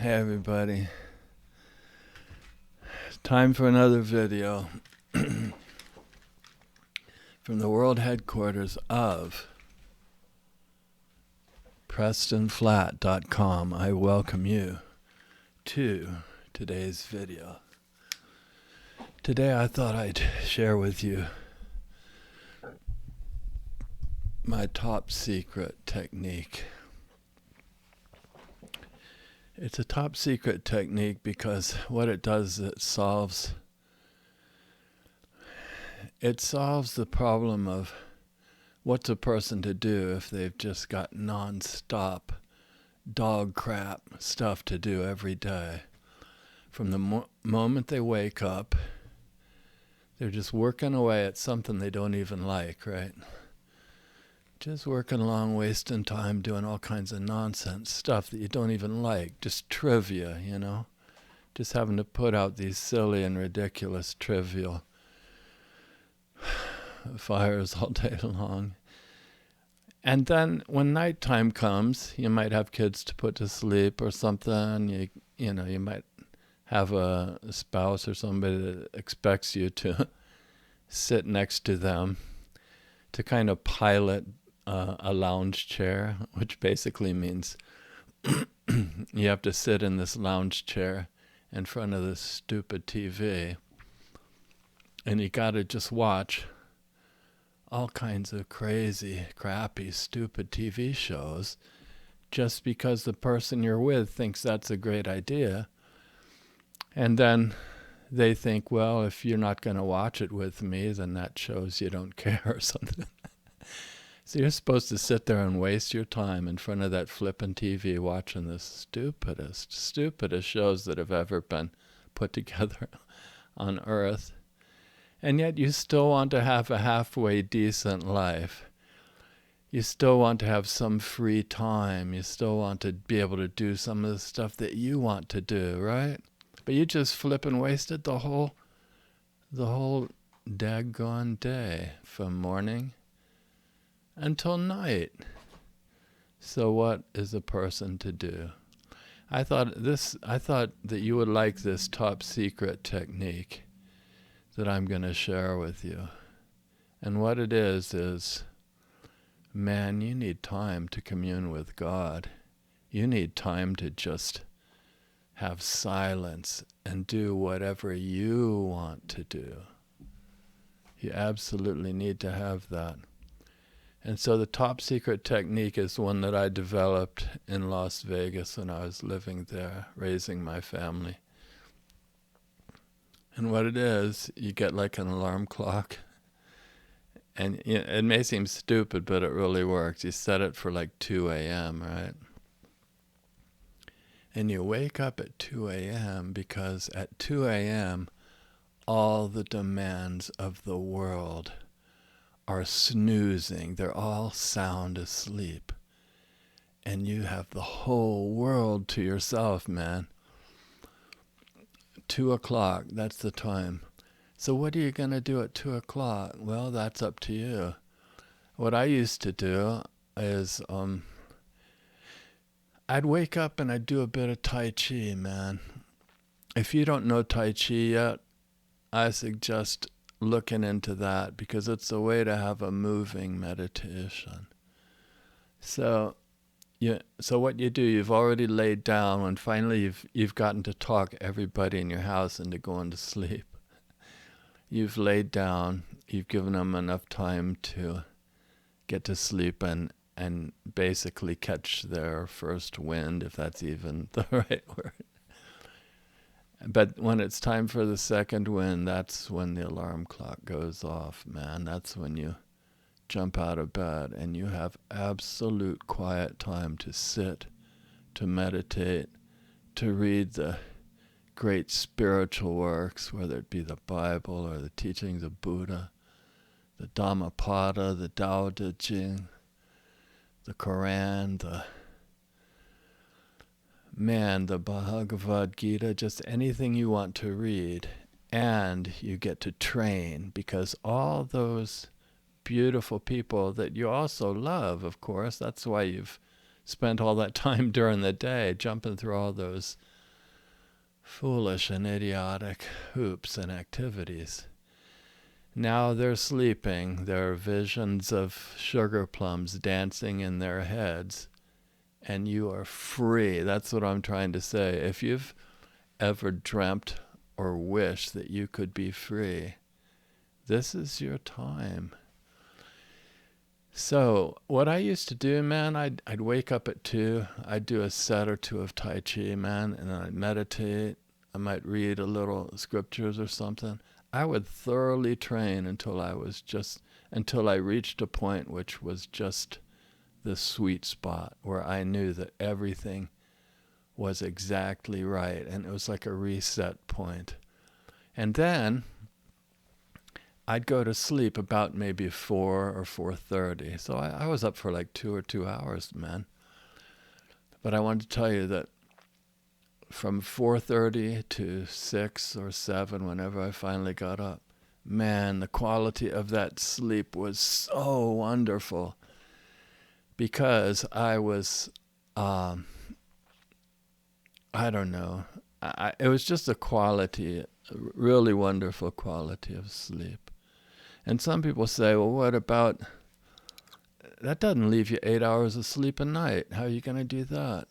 Hey everybody, time for another video from the world headquarters of PrestonFlat.com. I welcome you to today's video. Today I thought I'd share with you my top secret technique. It's a top secret technique because what it does, it solves the problem of what's a person to do if they've just got non-stop dog crap stuff to do every day. From the moment they wake up, they're just working away at something they don't even like, right? Just working along, wasting time, doing all kinds of nonsense stuff that you don't even like. Just trivia, you know? Just having to put out these silly and ridiculous trivial fires all day long. And then when nighttime comes, you might have kids to put to sleep or something. You might have a spouse or somebody that expects you to sit next to them to kind of pilot a lounge chair, which basically means you have to sit in this lounge chair in front of this stupid TV, and you got to just watch all kinds of crazy, crappy, stupid TV shows just because the person you're with thinks that's a great idea. And then they think, well, if you're not going to watch it with me, then that shows you don't care or something. So you're supposed to sit there and waste your time in front of that flippin' TV watching the stupidest shows that have ever been put together on Earth. And yet you still want to have a halfway decent life. You still want to have some free time. You still want to be able to do some of the stuff that you want to do, right? But you just flippin' wasted the whole daggone day from morning until night. So what is a person to do? I thought that you would like this top secret technique that I'm going to share with you. And what it is, man, you need time to commune with God. You need time to just have silence and do whatever you want to do. You absolutely need to have that. And so the top secret technique is one that I developed in Las Vegas when I was living there, raising my family. And what it is, you get like an alarm clock. And it may seem stupid, but it really works. You set it for like 2 a.m., right? And you wake up at 2 a.m. because at 2 a.m., all the demands of the world are snoozing. They're all sound asleep. And you have the whole world to yourself, man. 2 o'clock, that's the time. So what are you going to do at 2 o'clock? Well, that's up to you. What I used to do is I'd wake up and I'd do a bit of Tai Chi, man. If you don't know Tai Chi yet, I suggest looking into that because it's a way to have a moving meditation. So what you do, you've already laid down when finally you've gotten to talk everybody in your house into going to sleep. You've laid down, you've given them enough time to get to sleep and basically catch their first wind, if that's even the right word. But when it's time for the second wind, that's when the alarm clock goes off, man. That's when you jump out of bed and you have absolute quiet time to sit, to meditate, to read the great spiritual works, whether it be the Bible or the teachings of Buddha, the Dhammapada, the Tao Te Ching, the Quran, the Bhagavad Gita, just anything you want to read. And you get to train because all those beautiful people that you also love, of course, that's why you've spent all that time during the day jumping through all those foolish and idiotic hoops and activities. Now they're sleeping. There are visions of sugar plums dancing in their heads, and you are free. That's what I'm trying to say. If you've ever dreamt or wished that you could be free, this is your time. So what I used to do, man, I'd wake up at 2. I'd do a set or two of Tai Chi, man, and then I'd meditate. I might read a little scriptures or something. I would thoroughly train until I reached a point which was just the sweet spot where I knew that everything was exactly right, and it was like a reset point. And then I'd go to sleep about maybe 4 or 4:30. So I was up for like 2 hours, man. But I wanted to tell you that from 4:30 to 6 or 7, whenever I finally got up, man, the quality of that sleep was so wonderful, because I was, I don't know, it was just a quality, a really wonderful quality of sleep. And some people say, well, what about, that doesn't leave you 8 hours of sleep a night. How are you going to do that?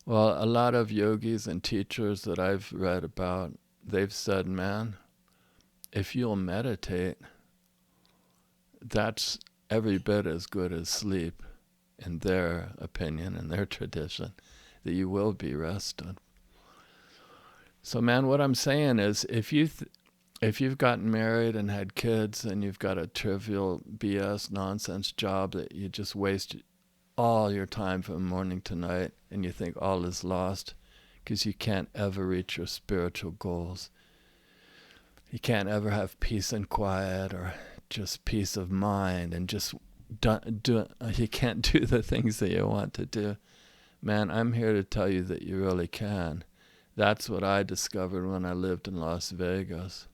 Well, a lot of yogis and teachers that I've read about, they've said, man, if you'll meditate, that's every bit as good as sleep, in their opinion, in their tradition, that you will be rested. So, man, what I'm saying is, if you've gotten married and had kids and you've got a trivial BS nonsense job that you just waste all your time from morning to night, and you think all is lost because you can't ever reach your spiritual goals. You can't ever have peace and quiet, or just peace of mind, and just you can't do the things that you want to do. Man, I'm here to tell you that you really can. That's what I discovered when I lived in Las Vegas.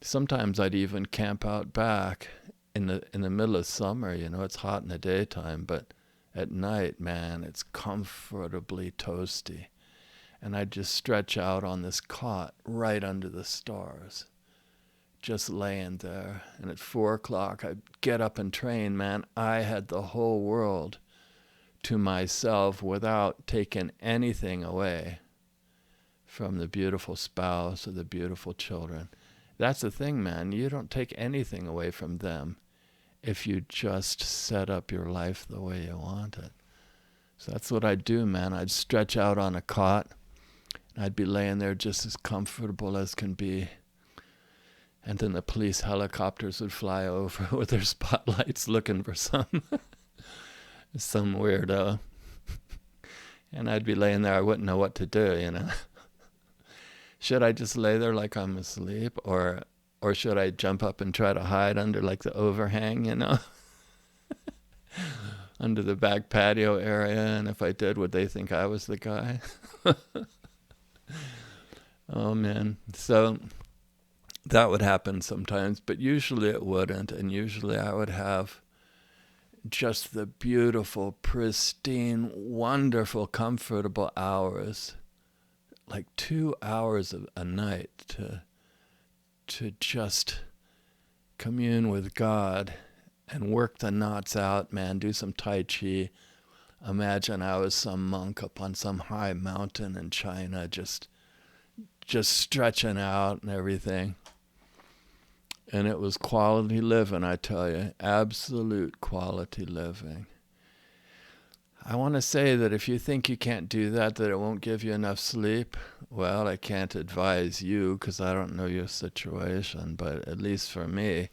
Sometimes I'd even camp out back in the middle of summer. It's hot in the daytime, but at night, man, it's comfortably toasty. And I'd just stretch out on this cot right under the stars, just laying there. And at 4 o'clock, I'd get up and train, man. I had the whole world to myself without taking anything away from the beautiful spouse or the beautiful children. That's the thing, man. You don't take anything away from them if you just set up your life the way you want it. So that's what I'd do, man. I'd stretch out on a cot, and I'd be laying there just as comfortable as can be. And then the police helicopters would fly over with their spotlights looking for some weirdo. And I'd be laying there. I wouldn't know what to do, Should I just lay there like I'm asleep, or should I jump up and try to hide under like the overhang, under the back patio area? And if I did, would they think I was the guy? Oh, man. So that would happen sometimes, but usually it wouldn't. And usually I would have just the beautiful, pristine, wonderful, comfortable hours, like 2 hours a night to just commune with God and work the knots out, man. Do some Tai Chi. Imagine I was some monk up on some high mountain in China, just stretching out and everything. And it was quality living, I tell you, absolute quality living. I want to say that if you think you can't do that it won't give you enough sleep, well, I can't advise you because I don't know your situation, but at least for me,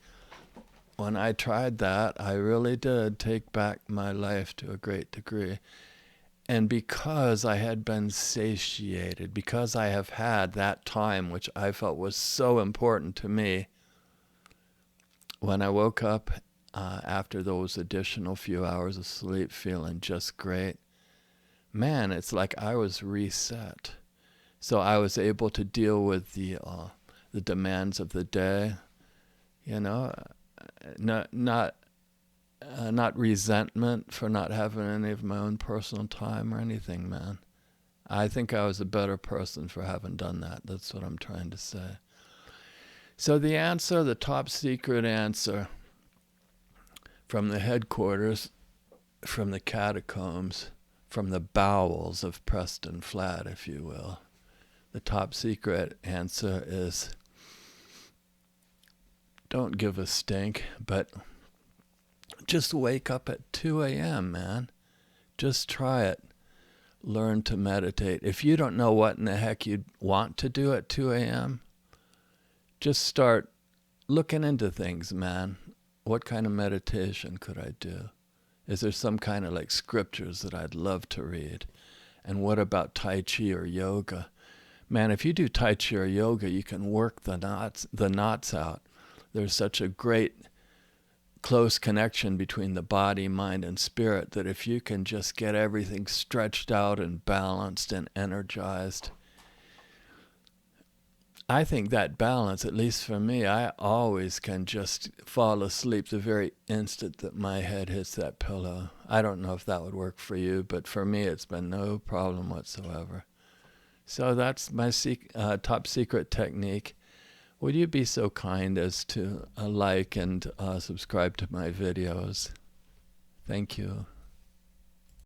when I tried that, I really did take back my life to a great degree. And because I had been satiated, because I have had that time which I felt was so important to me, when I woke up after those additional few hours of sleep feeling just great, man, it's like I was reset. So I was able to deal with the demands of the day, not resentment for not having any of my own personal time or anything, man. I think I was a better person for having done that. That's what I'm trying to say. So the answer, the top secret answer from the headquarters, from the catacombs, from the bowels of Preston Flat, if you will, the top secret answer is don't give a stink, but just wake up at 2 a.m., man. Just try it. Learn to meditate. If you don't know what in the heck you'd want to do at 2 a.m., just start looking into things, man. What kind of meditation could I do? Is there some kind of like scriptures that I'd love to read? And what about Tai Chi or yoga? Man, if you do Tai Chi or yoga, you can work the knots out. There's such a great close connection between the body, mind, and spirit that if you can just get everything stretched out and balanced and energized, I think that balance, at least for me, I always can just fall asleep the very instant that my head hits that pillow. I don't know if that would work for you, but for me it's been no problem whatsoever. So that's my top secret technique. Would you be so kind as to like and subscribe to my videos? Thank you.